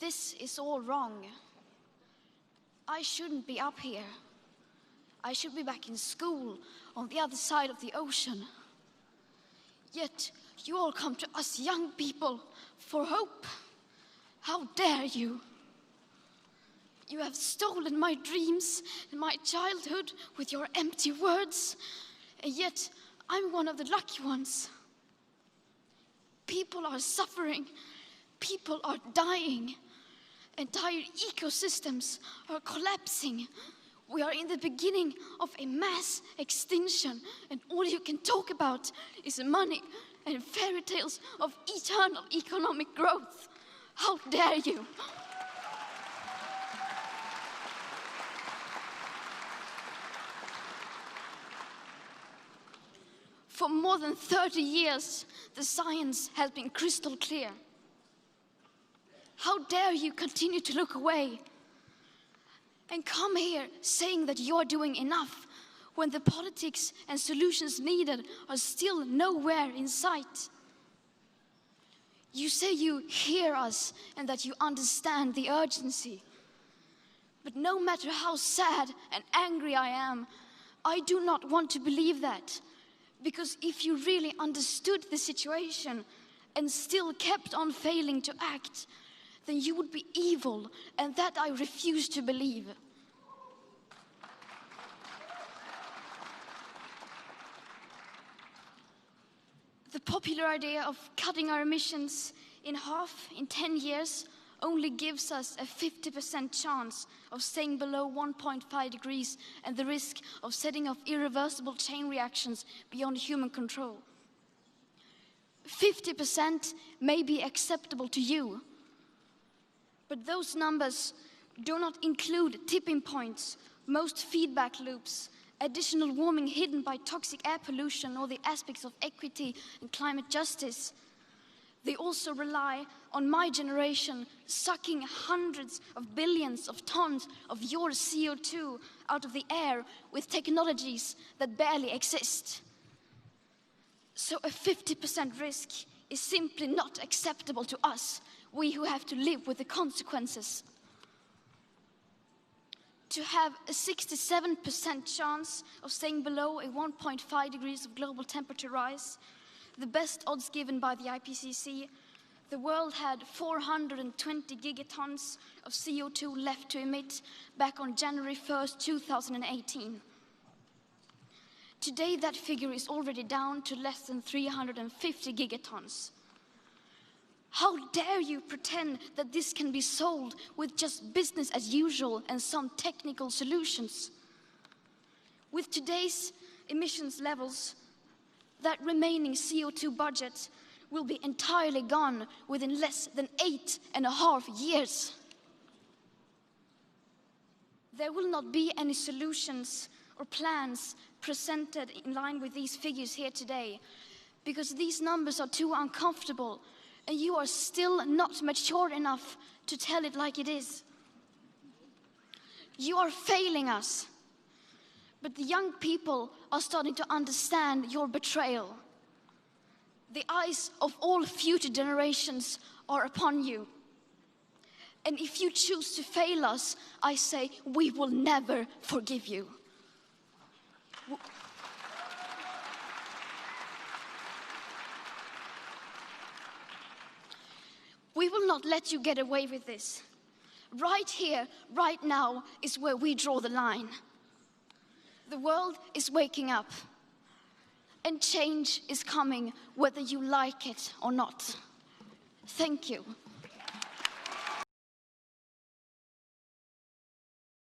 This is all wrong. I shouldn't be up here. I should be back in school on the other side of the ocean. Yet you all come to us young people for hope. How dare you? You have stolen my dreams and my childhood with your empty words, and yet I'm one of the lucky ones. People are suffering, people are dying, entire ecosystems are collapsing. We are in the beginning of a mass extinction, and all you can talk about is money and fairy tales of eternal economic growth. How dare you? For more than 30 years, the science has been crystal clear. How dare you continue to look away and come here saying that you're doing enough when the politics and solutions needed are still nowhere in sight? You say you hear us and that you understand the urgency. But no matter how sad and angry I am, I do not want to believe that. Because if you really understood the situation and still kept on failing to act, then you would be evil, and that I refuse to believe. The popular idea of cutting our emissions in half in 10 years only gives us a 50% chance of staying below 1.5 degrees and the risk of setting off irreversible chain reactions beyond human control. 50% may be acceptable to you, but those numbers do not include tipping points, most feedback loops, additional warming hidden by toxic air pollution, or the aspects of equity and climate justice. They also rely on my generation sucking hundreds of billions of tons of your CO2 out of the air with technologies that barely exist. So a 50% risk is simply not acceptable to us, we who have to live with the consequences. To have a 67% chance of staying below a 1.5 degrees of global temperature rise, the best odds given by the IPCC, the world had 420 gigatons of CO2 left to emit back on January 1st, 2018. Today, that figure is already down to less than 350 gigatons. How dare you pretend that this can be solved with just business as usual and some technical solutions? With today's emissions levels, that remaining CO2 budget will be entirely gone within less than 8.5 years. There will not be any solutions or plans presented in line with these figures here today, because these numbers are too uncomfortable and you are still not mature enough to tell it like it is. You are failing us. But the young people are starting to understand your betrayal. The eyes of all future generations are upon you. And if you choose to fail us, I say we will never forgive you. We will not let you get away with this. Right here, right now, is where we draw the line. The world is waking up, and change is coming whether you like it or not. Thank you.